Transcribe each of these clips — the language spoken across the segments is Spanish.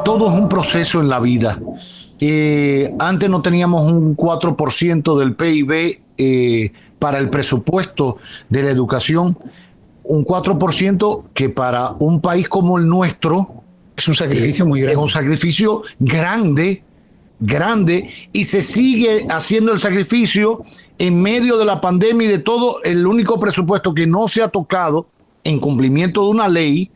todo es un proceso en la vida. Antes no teníamos un 4% del PIB para el presupuesto de la educación, un 4% que para un país como el nuestro es un sacrificio muy grande. Es un sacrificio grande, y se sigue haciendo el sacrificio en medio de la pandemia y de todo. El único presupuesto que no se ha tocado en cumplimiento de una ley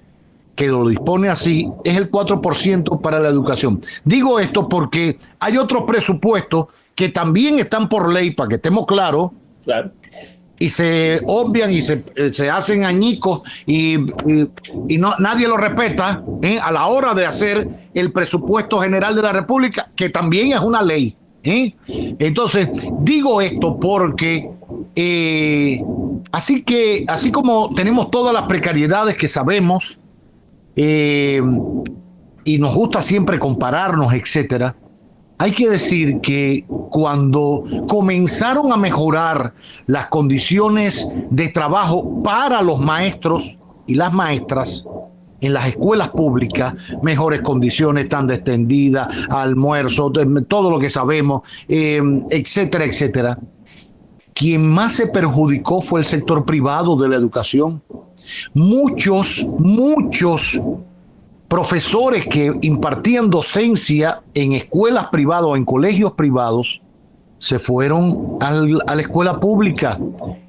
que lo dispone así es el 4% para la educación. Digo esto porque hay otros presupuestos que también están por ley, para que estemos claros. Claro. Y se obvian y se hacen añicos y no, nadie lo respeta a la hora de hacer el presupuesto general de la República, que también es una ley. Entonces, digo esto porque así como tenemos todas las precariedades que sabemos y nos gusta siempre compararnos, etcétera, hay que decir que cuando comenzaron a mejorar las condiciones de trabajo para los maestros y las maestras en las escuelas públicas, mejores condiciones, tanda extendida, almuerzo, todo lo que sabemos, etcétera, etcétera, quien más se perjudicó fue el sector privado de la educación. Muchos profesores que impartían docencia en escuelas privadas o en colegios privados se fueron a la escuela pública,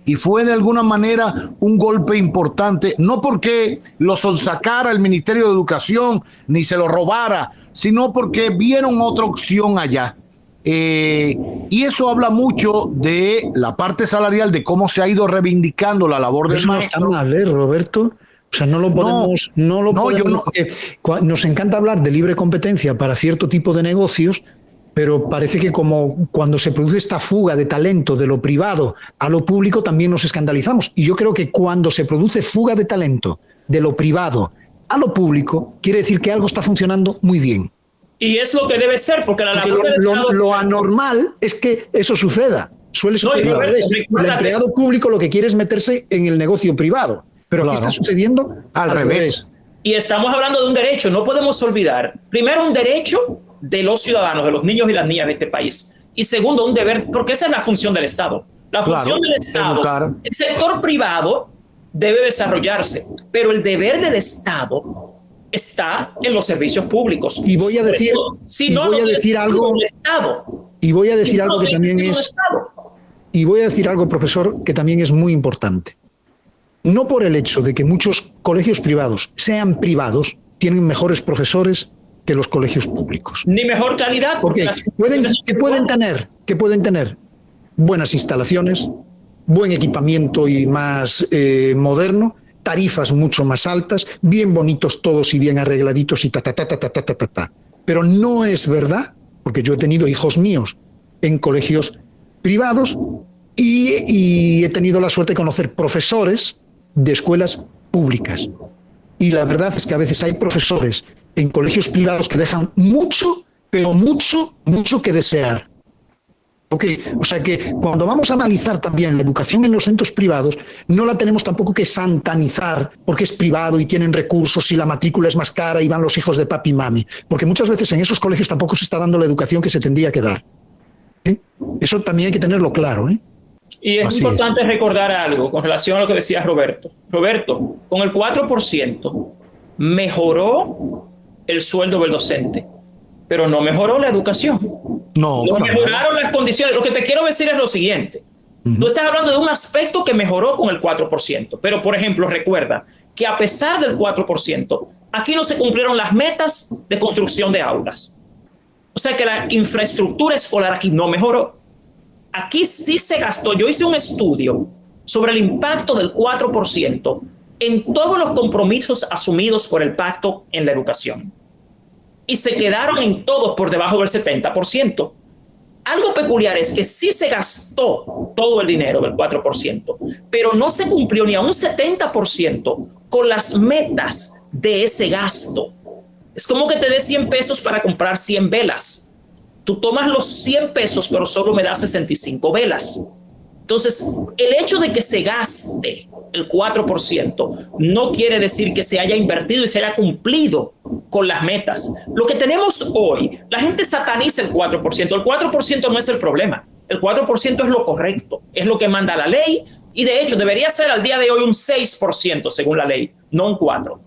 y fue de alguna manera un golpe importante, no porque lo sonsacara el Ministerio de Educación ni se lo robara, sino porque vieron otra opción allá. Y eso habla mucho de la parte salarial, de cómo se ha ido reivindicando la labor del maestro. No está mal, Roberto. O sea, no lo podemos, porque nos encanta hablar de libre competencia para cierto tipo de negocios, pero parece que como cuando se produce esta fuga de talento de lo privado a lo público también nos escandalizamos. Y yo creo que cuando se produce fuga de talento de lo privado a lo público, quiere decir que algo está funcionando muy bien. Y es lo que debe ser, porque lo anormal es que eso suceda. Suele suceder al revés. El empleado público lo que quiere es meterse en el negocio privado. Pero claro, aquí está sucediendo al revés. Y estamos hablando de un derecho, no podemos olvidar. Primero, un derecho de los ciudadanos, de los niños y las niñas de este país. Y segundo, un deber, porque esa es la función del Estado. La función del Estado, el sector privado debe desarrollarse, pero el deber del Estado está en los servicios públicos. Y voy a decir, algo, profesor, que también es muy importante. No por el hecho de que muchos colegios privados sean privados, tienen mejores profesores que los colegios públicos. Ni mejor calidad. Porque pueden tener buenas instalaciones, buen equipamiento y más moderno, tarifas mucho más altas, bien bonitos todos y bien arregladitos y ta. Pero no es verdad, porque yo he tenido hijos míos en colegios privados y he tenido la suerte de conocer profesores de escuelas públicas. Y la verdad es que a veces hay profesores en colegios privados que dejan mucho, pero mucho que desear. Okay. O sea que cuando vamos a analizar también la educación en los centros privados, no la tenemos tampoco que santanizar porque es privado y tienen recursos y la matrícula es más cara y van los hijos de papi y mami. Porque muchas veces en esos colegios tampoco se está dando la educación que se tendría que dar. Eso también hay que tenerlo claro, Y es importante recordar algo con relación a lo que decía Roberto. Roberto, con el 4% mejoró el sueldo del docente, pero no mejoró la educación. No mejoraron las condiciones. Lo que te quiero decir es lo siguiente. Tú estás hablando de un aspecto que mejoró con el 4%, pero, por ejemplo, recuerda que a pesar del 4%, aquí no se cumplieron las metas de construcción de aulas. O sea que la infraestructura escolar aquí no mejoró. Aquí sí se gastó. Yo hice un estudio sobre el impacto del 4% en todos los compromisos asumidos por el pacto en la educación. Y se quedaron en todos por debajo del 70%. Algo peculiar es que sí se gastó todo el dinero del 4%, pero no se cumplió ni a un 70% con las metas de ese gasto. Es como que te dé 100 pesos para comprar 100 velas. Tú tomas los 100 pesos, pero solo me das 65 velas. Entonces, el hecho de que se gaste el 4% no quiere decir que se haya invertido y se haya cumplido con las metas. Lo que tenemos hoy, la gente sataniza el 4%. El 4% no es el problema. El 4% es lo correcto, es lo que manda la ley, y de hecho debería ser al día de hoy un 6% según la ley, no un 4%.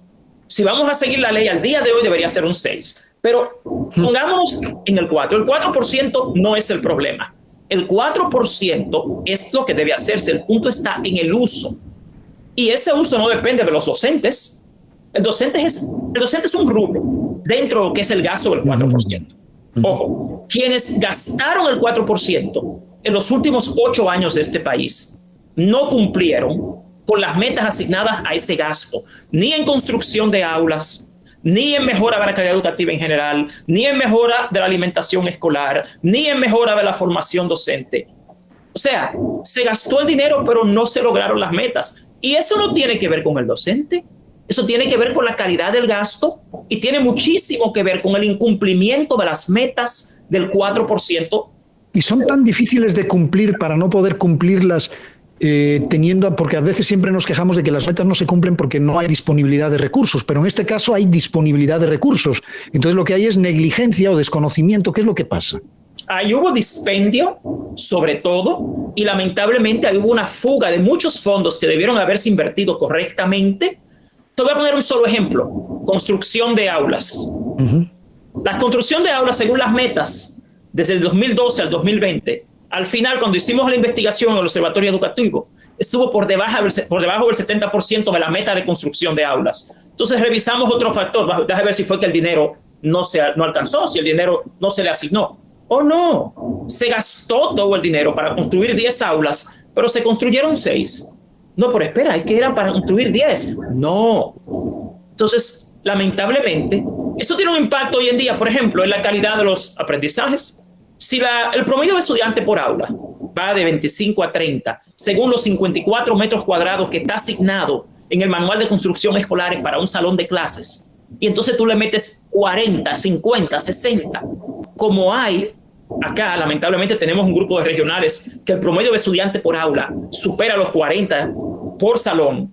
Si vamos a seguir la ley al día de hoy debería ser un 6%, pero pongámonos en el 4%. El 4% no es el problema. El 4% es lo que debe hacerse. El punto está en el uso. Y ese uso no depende de los docentes. El docente es un rubro dentro de lo que es el gasto del 4%. Ojo, quienes gastaron el 4% en los últimos 8 años de este país no cumplieron con las metas asignadas a ese gasto, ni en construcción de aulas, ni en mejora de la calidad educativa en general, ni en mejora de la alimentación escolar, ni en mejora de la formación docente. O sea, se gastó el dinero, pero no se lograron las metas. Y eso no tiene que ver con el docente. Eso tiene que ver con la calidad del gasto y tiene muchísimo que ver con el incumplimiento de las metas del 4%. Y son tan difíciles de cumplir para no poder cumplirlas, porque a veces siempre nos quejamos de que las metas no se cumplen porque no hay disponibilidad de recursos, pero en este caso hay disponibilidad de recursos. Entonces lo que hay es negligencia o desconocimiento. ¿Qué es lo que pasa? Ahí hubo dispendio, sobre todo, y lamentablemente ahí hubo una fuga de muchos fondos que debieron haberse invertido correctamente. Te voy a poner un solo ejemplo: construcción de aulas. La construcción de aulas, según las metas, desde el 2012 al 2020, al final, cuando hicimos la investigación en el Observatorio Educativo, estuvo por debajo del 70% de la meta de construcción de aulas. Entonces revisamos otro factor, déjame ver si fue que el dinero no alcanzó, si el dinero no se le asignó. ¿O no? Se gastó todo el dinero para construir 10 aulas, pero se construyeron 6. No, pero espera, es que eran para construir 10. No. Entonces, lamentablemente, eso tiene un impacto hoy en día, por ejemplo, en la calidad de los aprendizajes. Si el promedio de estudiante por aula va de 25 a 30, según los 54 metros cuadrados que está asignado en el manual de construcción escolares para un salón de clases, y entonces tú le metes 40, 50, 60, como hay acá, lamentablemente tenemos un grupo de regionales que el promedio de estudiante por aula supera los 40 por salón.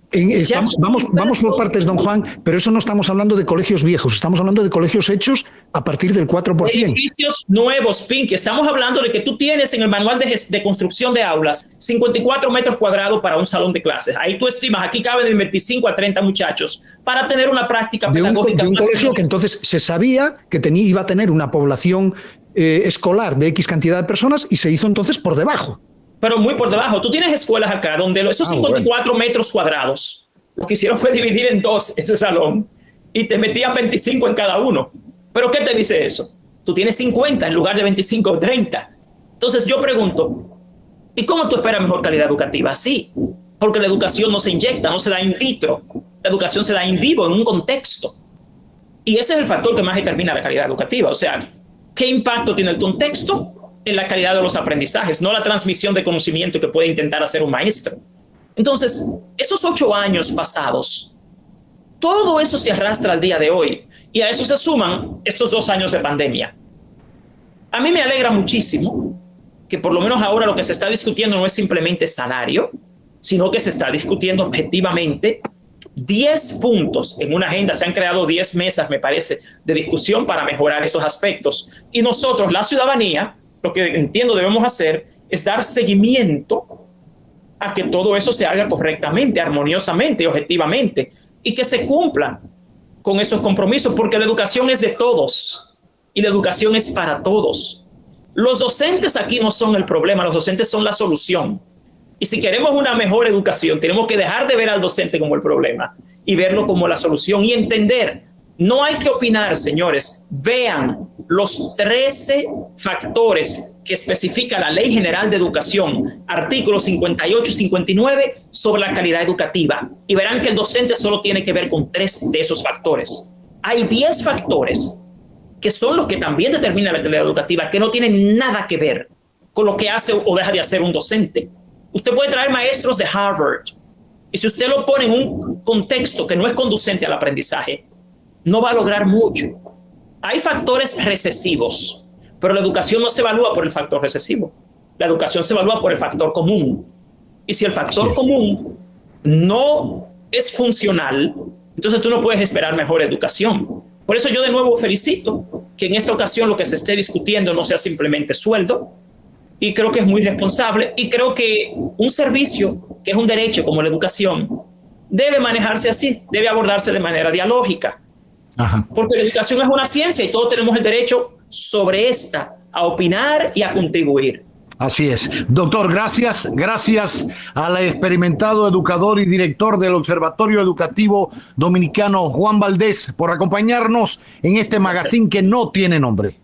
Vamos por partes, don Juan, pero eso no estamos hablando de colegios viejos, estamos hablando de colegios hechos a partir del 4%. Edificios nuevos, Pinky. Estamos hablando de que tú tienes en el manual de construcción de aulas 54 metros cuadrados para un salón de clases. Ahí tú estimas, aquí caben de 25 a 30 muchachos para tener una práctica pedagógica. De un colegio que entonces se sabía que iba a tener una población escolar de X cantidad de personas y se hizo entonces por debajo. Pero muy por debajo. Tú tienes escuelas acá donde esos 54 metros cuadrados, lo que hicieron fue dividir en 2 ese salón y te metían 25 en cada uno. ¿Pero qué te dice eso? Tú tienes 50 en lugar de 25 o 30. Entonces yo pregunto, ¿y cómo tú esperas mejor calidad educativa? Sí, porque la educación no se inyecta, no se da in vitro. La educación se da in vivo, en un contexto. Y ese es el factor que más determina la calidad educativa. O sea, ¿qué impacto tiene el contexto en la calidad de los aprendizajes? No la transmisión de conocimiento que puede intentar hacer un maestro. Entonces, esos 8 años pasados, todo eso se arrastra al día de hoy. Y a eso se suman estos 2 años de pandemia. A mí me alegra muchísimo que por lo menos ahora lo que se está discutiendo no es simplemente salario, sino que se está discutiendo objetivamente 10 puntos en una agenda. Se han creado 10 mesas, me parece, de discusión para mejorar esos aspectos. Y nosotros, la ciudadanía, lo que entiendo debemos hacer es dar seguimiento a que todo eso se haga correctamente, armoniosamente, objetivamente, y que se cumplan con esos compromisos, porque la educación es de todos y la educación es para todos. Los docentes aquí no son el problema, los docentes son la solución. Y si queremos una mejor educación, tenemos que dejar de ver al docente como el problema y verlo como la solución y entender. No hay que opinar, señores. Vean los 13 factores que especifica la Ley General de Educación, artículos 58 y 59, sobre la calidad educativa. Y verán que el docente solo tiene que ver con 3 de esos factores. Hay 10 factores que son los que también determinan la calidad educativa, que no tienen nada que ver con lo que hace o deja de hacer un docente. Usted puede traer maestros de Harvard, y si usted lo pone en un contexto que no es conducente al aprendizaje, no va a lograr mucho. Hay factores recesivos, pero la educación no se evalúa por el factor recesivo. La educación se evalúa por el factor común. Y si el factor común no es funcional, entonces tú no puedes esperar mejor educación. Por eso yo de nuevo felicito que en esta ocasión lo que se esté discutiendo no sea simplemente sueldo, y creo que es muy responsable, y creo que un servicio que es un derecho como la educación debe manejarse así, debe abordarse de manera dialógica. Ajá. Porque la educación es una ciencia y todos tenemos el derecho sobre esta a opinar y a contribuir. Así es. Doctor, gracias. Gracias al experimentado educador y director del Observatorio Educativo Dominicano, Juan Valdés, por acompañarnos en este magazine que no tiene nombre.